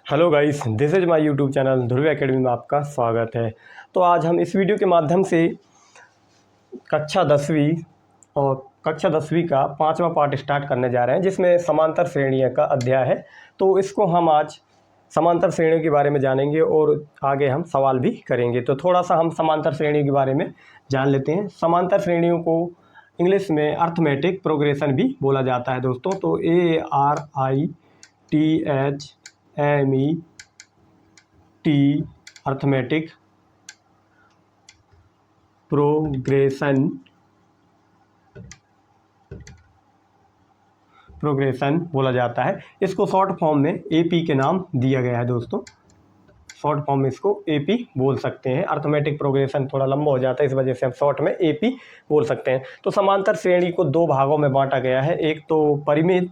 Hello guys, this is my YouTube channel Dhruv academy में आपका स्वागत है। तो आज हम इस वीडियो के माध्यम से कक्षा 10वीं का 5वां पार्ट स्टार्ट करने जा रहे हैं, जिसमें समांतर श्रेणियों का अध्याय है। तो इसको हम आज समांतर श्रेणियों के बारे में जानेंगे और आगे हम सवाल भी करेंगे। तो थोड़ा सा हम समांतर श्रेणियों के बारे में जान लेते हैं। समांतर श्रेणियों को इंग्लिश में अर्थमेटिक प्रोग्रेशन भी बोला जाता है दोस्तों। तो ARITHMET अर्थमेटिक प्रोग्रेशन बोला जाता है। इसको शॉर्ट फॉर्म में AP के नाम दिया गया है दोस्तों। शॉर्ट फॉर्म में इसको AP बोल सकते हैं। अर्थमेटिक प्रोग्रेशन थोड़ा लंबा हो जाता है, इस वजह से हम शॉर्ट में AP बोल सकते हैं। तो समांतर श्रेणी को दो भागों में बांटा गया है, एक तो परिमित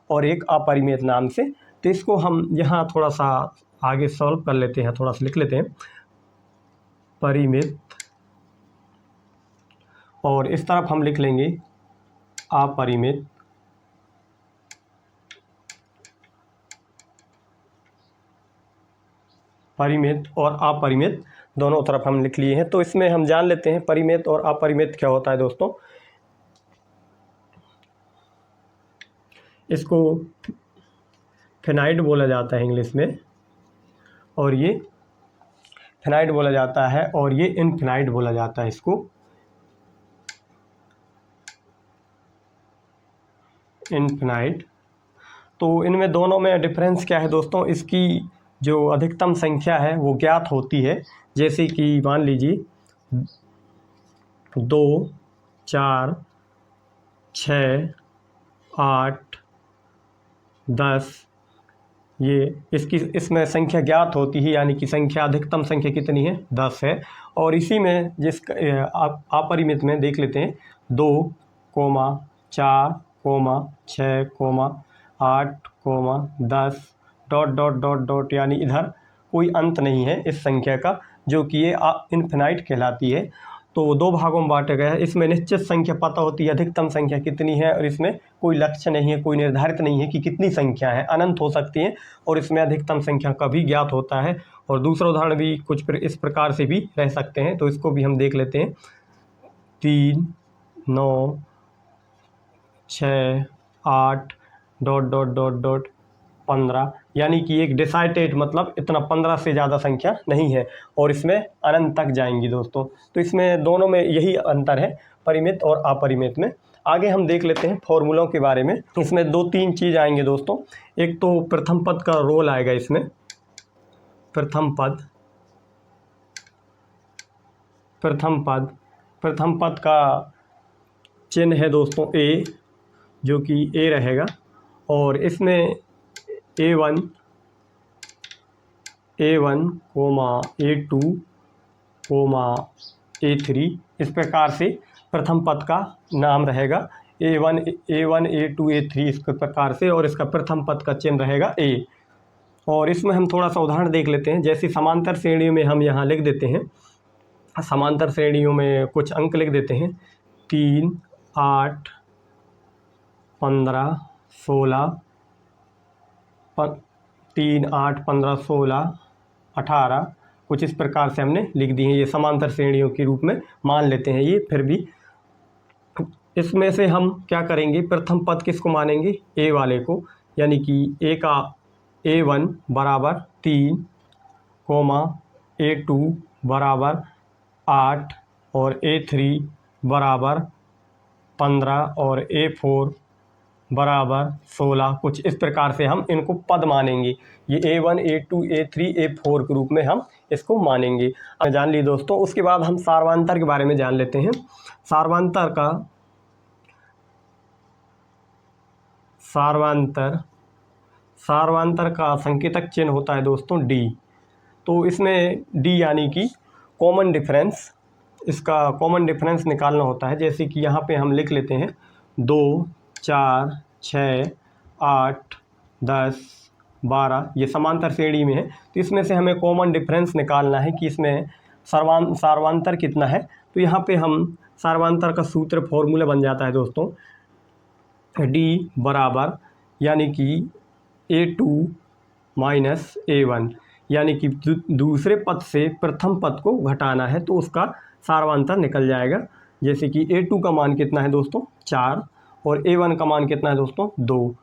और एक अपरिमित नाम से। तो इसको हम यहाँ थोड़ा सा आगे सॉल्व कर लेते हैं, थोड़ा सा लिख लेते हैं। परिमित और इस तरफ हम लिख लेंगे अपरिमित। परिमित और अपरिमित दोनों तरफ हम लिख लिए हैं। तो इसमें हम जान लेते हैं परिमित और अपरिमित क्या होता है दोस्तों। इसको फिनाइट बोला जाता है इंग्लिश में, और ये फिनाइट बोला जाता है, और ये इनफिनाइट बोला जाता है इसको। इनफिनाइट। तो इनमें दोनों में डिफरेंस क्या है दोस्तों, इसकी जो अधिकतम संख्या है वो ज्ञात होती है। जैसे कि मान लीजिए 2, 4, 6, 8, 10, ये इसमें संख्या ज्ञात होती है, यानी कि संख्या अधिकतम संख्या कितनी है, 10 है। और इसी में अपरिमित में देख लेते हैं 2, 4, 6, 8, 10 ... यानी इधर कोई अंत नहीं है इस संख्या का, जो कि ये इनफिनाइट कहलाती है। तो दो भागों में बांटा गया है। इसमें निश्चित संख्या पता होती है अधिकतम संख्या कितनी है, और इसमें कोई लक्ष्य नहीं है, कोई निर्धारित नहीं है कि कितनी संख्या है, अनंत हो सकती है, और इसमें अधिकतम संख्या का भी ज्ञात होता है। और दूसरा उदाहरण भी कुछ इस प्रकार से भी रह सकते हैं, तो इसको भी हम देख लेते हैं। 3, 9, 6, 8 ... 15, यानी कि एक डिसाइडेड, मतलब इतना 15 से ज़्यादा संख्या नहीं है, और इसमें अनंत तक जाएंगी दोस्तों। तो इसमें दोनों में यही अंतर है, परिमित और अपरिमित में। आगे हम देख लेते हैं फॉर्मूलों के बारे में। इसमें 2-3 चीज़ आएंगे दोस्तों। एक तो प्रथम पद का रोल आएगा इसमें। प्रथम पद का चिन्ह है दोस्तों A, जो कि A रहेगा। और इसमें A1, A2, A3 इस प्रकार से प्रथम पद का नाम रहेगा। A1, A2, A3 इस प्रकार से, और इसका प्रथम पद का चिन्ह रहेगा A। और इसमें हम थोड़ा सा उदाहरण देख लेते हैं। जैसे समांतर श्रेणियों में हम यहाँ लिख देते हैं, समांतर श्रेणियों में कुछ अंक लिख देते हैं। 3, 8, 15, 16, 3, 8, 15, 16, 18 कुछ इस प्रकार से हमने लिख दी हैं। ये समांतर श्रेणियों के रूप में मान लेते हैं ये। फिर भी इसमें से हम क्या करेंगे, प्रथम पद किसको मानेंगे, A वाले को, यानी कि A1 बराबर 3, A2 बराबर 8, और A3 बराबर 15, और A4 बराबर 16। कुछ इस प्रकार से हम इनको पद मानेंगे। ये A1, A2, A3, A4 के रूप में हम इसको मानेंगे। जान ली दोस्तों। उसके बाद हम सार्वंतर के बारे में जान लेते हैं। सार्वंतर का संकेतक चिन्ह होता है दोस्तों D। तो इसमें D यानी कि कॉमन डिफरेंस, इसका कॉमन डिफरेंस निकालना होता है। जैसे कि यहाँ पे हम लिख लेते हैं 2, 4, 6, 8, 10, 12, ये समांतर श्रेणी में है। तो इसमें से हमें कॉमन डिफरेंस निकालना है कि इसमें सार्वंतर कितना है। तो यहाँ पे हम सार्वंतर का सूत्र फॉर्मूला बन जाता है दोस्तों, D बराबर, यानी कि A2 माइनस A1, यानी कि दूसरे पद से प्रथम पद को घटाना है तो उसका सार्वंतर निकल जाएगा। जैसे कि A2 का मान कितना है दोस्तों 4 और A1 का मान कितना है दोस्तों 2,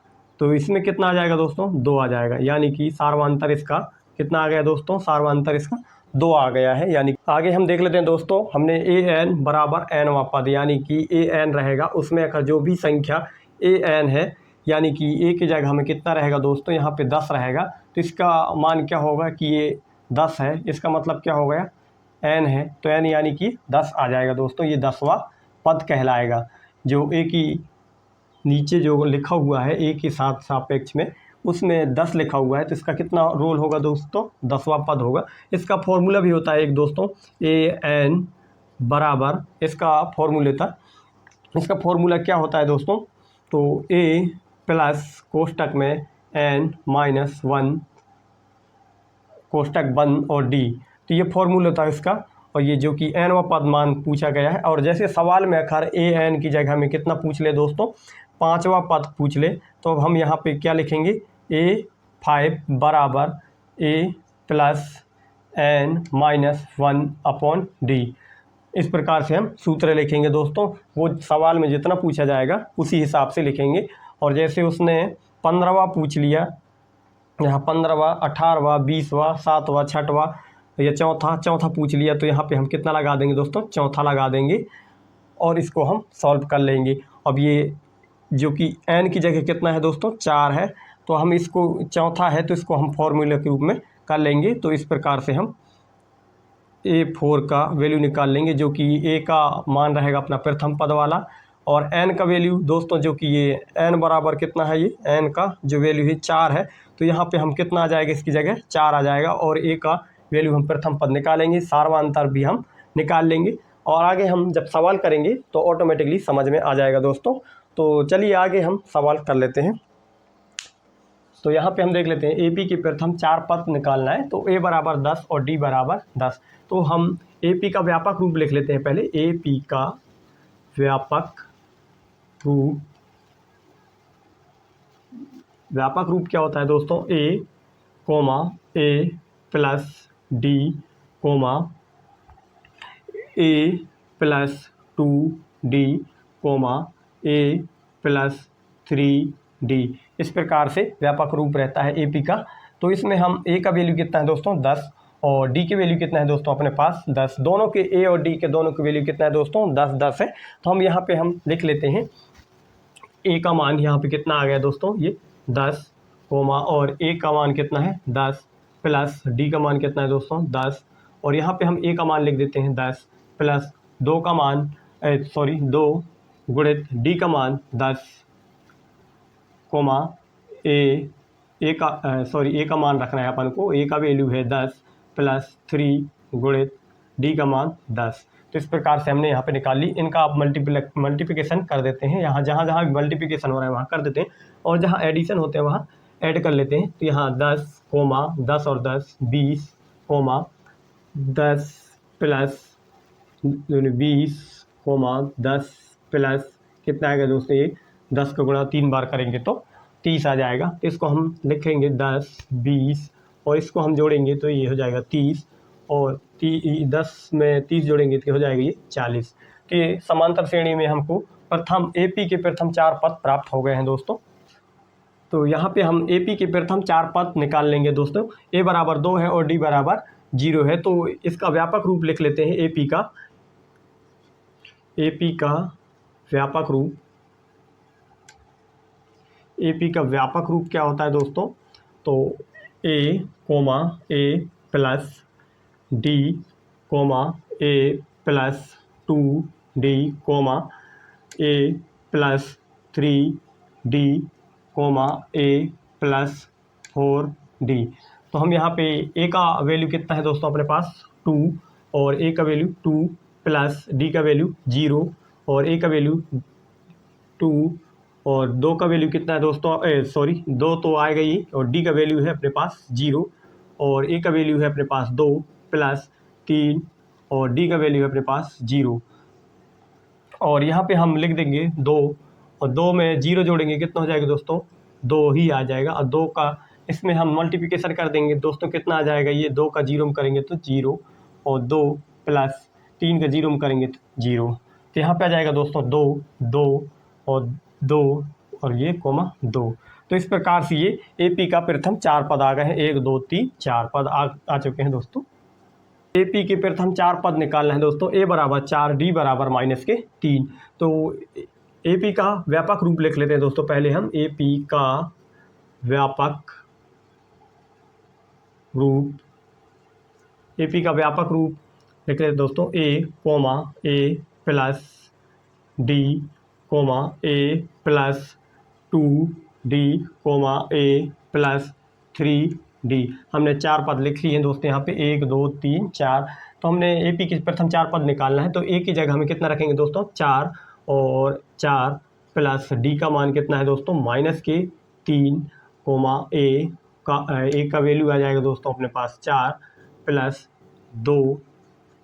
तो इसमें कितना आ जाएगा दोस्तों 2 आ जाएगा, यानी कि सार्वंतर इसका कितना आ गया दोस्तों, सार्वंतर इसका 2 आ गया है। यानी आगे हम देख लेते हैं दोस्तों, हमने an बराबर nवां पद, यानी कि an रहेगा उसमें अगर जो भी संख्या an है, यानी कि a की जगह हमें कितना रहेगा दोस्तों यहाँ पे 10 रहेगा, तो इसका मान क्या होगा कि ये 10 है, इसका मतलब क्या हो गया n है, तो n यानी कि 10 आ जाएगा दोस्तों, ये 10वां पद कहलाएगा। जो a की नीचे जो लिखा हुआ है a के साथ सापेक्ष में उसमें 10 लिखा हुआ है, तो इसका कितना रोल होगा दोस्तों 10वां पद होगा। इसका फॉर्मूला भी होता है एक दोस्तों, an बराबर इसका फॉर्मूले था, इसका फॉर्मूला क्या होता है दोस्तों, तो a प्लस कोष्टक में n माइनस 1 कोष्टक बंद और d, तो ये फॉर्मूला था इसका। और ये जो कि nवां पद मान पूछा गया है, और जैसे सवाल में अगर an की जगह में कितना पूछ ले दोस्तों 5वां पद पूछ ले, तो अब हम यहाँ पे क्या लिखेंगे A5 बराबर a plus n minus 1 upon D. इस प्रकार से हम सूत्र लिखेंगे दोस्तों, वो सवाल में जितना पूछा जाएगा उसी हिसाब से लिखेंगे। और जैसे उसने 15वां पूछ लिया, यहाँ 15वां 18वां 20वां 7वां 6वां या चौथा पूछ लिया, तो यहाँ पे हम कितना लगा देंगे दोस्तों चौथा लगा देंगे और इसको हम सॉल्व कर लेंगे। अब ये जो कि n की जगह कितना है दोस्तों 4 है, तो हम इसको चौथा है तो इसको हम फॉर्मूले के रूप में कर लेंगे। तो इस प्रकार से हम A4 का वैल्यू निकाल लेंगे, जो कि a का मान रहेगा अपना प्रथम पद वाला, और n का वैल्यू दोस्तों जो कि ये n बराबर कितना है, ये n का जो वैल्यू है 4 है, तो यहाँ पे हम कितना आ जाएगा इसकी जगह 4 आ जाएगा, और a का वैल्यू हम प्रथम पद निकालेंगे, सार्वंतर भी हम निकाल लेंगे, और आगे हम जब सवाल करेंगे तो ऑटोमेटिकली समझ में आ जाएगा दोस्तों। तो चलिए आगे हम सवाल कर लेते हैं। तो यहाँ पे हम देख लेते हैं AP के प्रथम 4 पद निकालना है, तो A बराबर 10 और D बराबर 10। तो हम AP का व्यापक रूप लिख लेते हैं पहले। AP का व्यापक रूप क्या होता है दोस्तों, A comma A plus D comma A plus 2D comma A plus 3D। इस प्रकार से व्यापक रूप रहता है AP का। तो इसमें हम A का वैल्यू कितना है दोस्तों 10 और D के वैल्यू कितना है दोस्तों अपने पास 10, दोनों के A और D के दोनों के वैल्यू कितना है दोस्तों 10 है। तो हम यहाँ पे हम लिख लेते हैं A का मान यहाँ पे कितना आ गया दोस्तों ये 10 कोमा, और A का मान कितना है 10 प्लस D का मान कितना है दोस्तों 10, और यहाँ पे हम A का मान लिख देते हैं 10 प्लस 2 का मान 2 गुणित D का मान 10 कोमा A का मान रखना है अपन को, A का वैल्यू है 10 प्लस 3 गुणित D का मान 10। तो इस प्रकार से हमने यहाँ पे निकाल ली। इनका आप मल्टीप्लिकेशन कर देते हैं, यहाँ जहाँ मल्टीप्लिकेशन हो रहा है वहाँ कर देते हैं, और जहाँ एडिशन होते हैं वहाँ ऐड कर लेते हैं। तो यहाँ 10 कोमा 10 और 10 20 कोमा 10 प्लस 20 कोमा 10 प्लस कितना आएगा दोस्तों, ये 10 का गुणा 3 बार करेंगे तो 30 आ जाएगा। तो इसको हम लिखेंगे 10 20 और इसको हम जोड़ेंगे तो ये हो जाएगा 30, और 10 में 30 जोड़ेंगे तो हो जाएगा ये 40। तो ये समांतर श्रेणी में हमको प्रथम AP के प्रथम 4 पद प्राप्त हो गए हैं दोस्तों। तो यहाँ पे हम AP के प्रथम 4 पद निकाल लेंगे दोस्तों। A बराबर 2 है और D बराबर 0 है, तो इसका व्यापक रूप लिख लेते हैं AP का व्यापक रूप क्या होता है दोस्तों, तो A comma A plus D comma A plus 2D comma A plus 3D comma A plus 4D। तो हम यहाँ पे A का वैल्यू कितना है दोस्तों अपने पास 2, और A का वैल्यू 2 प्लस D का वैल्यू 0 और A का वैल्यू 2, और 2 का वैल्यू कितना है दोस्तों 2 तो आ गई, और D का वैल्यू है अपने पास 0 और A का वैल्यू है अपने पास 2 प्लस 3 और D का वैल्यू है अपने पास 0। और यहाँ पे हम लिख देंगे 2, और 2 में 0 जोड़ेंगे कितना हो जाएगा दोस्तों 2 ही आ जाएगा, और 2 का इसमें हम मल्टीप्लिकेशन कर देंगे दोस्तों, कितना आ जाएगा ये, 2 का 0 में करेंगे तो 0, और 2 प्लस 3 का 0 में करेंगे तो 0। तो यहाँ पे आ जाएगा दोस्तों 2, 2 और 2 और ये कोमा 2। तो इस प्रकार से ये एपी का प्रथम 4 पद आ गए हैं। 1 2 3 4 पद आ चुके हैं दोस्तों। एपी के प्रथम 4 पद निकालना है दोस्तों। ए बराबर 4, डी बराबर -3। तो एपी का व्यापक रूप लिख लेते हैं दोस्तों। पहले हम एपी का व्यापक रूप, एपी का व्यापक रूप लिख लेते हैं दोस्तों। ए कोमा ए प्लस डी कोमा ए प्लस 2D कोमा ए प्लस 3D। हमने 4 पद लिख लिए हैं दोस्तों यहाँ पे, 1 2 3 4। तो हमने एपी के प्रथम 4 पद निकालना है, तो ए की जगह हमें कितना रखेंगे दोस्तों, 4, और 4 प्लस डी का मान कितना है दोस्तों, -3 कोमा ए का वैल्यू आ जाएगा दोस्तों अपने पास 4 प्लस 2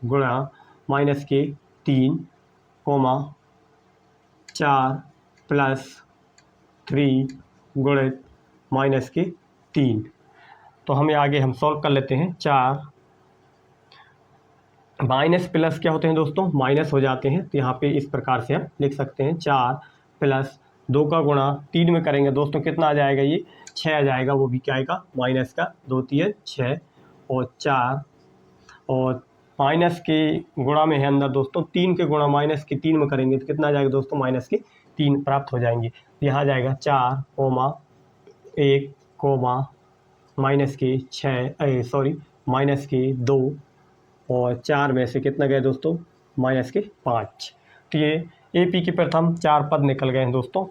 गुणा -3 कोमा 4 प्लस 3 गुणित -3। तो हमें आगे हम सॉल्व कर लेते हैं। 4 माइनस प्लस क्या होते हैं दोस्तों, माइनस हो जाते हैं। तो यहाँ पे इस प्रकार से हम लिख सकते हैं 4 प्लस 2 का गुणा 3 में करेंगे दोस्तों, कितना आ जाएगा ये, 6 आ जाएगा। वो भी क्या आएगा, माइनस का 2 3 6 और 4, और माइनस के गुणा में है अंदर दोस्तों, 3 के गुणा -3 में करेंगे तो कितना आ जाएगा दोस्तों, -3 प्राप्त हो जाएंगे। यहाँ आ जाएगा 4 कोमा 1 कोमा -2, और 4 में से कितना गया दोस्तों, -5। तो ये एपी के प्रथम 4 पद निकल गए हैं दोस्तों।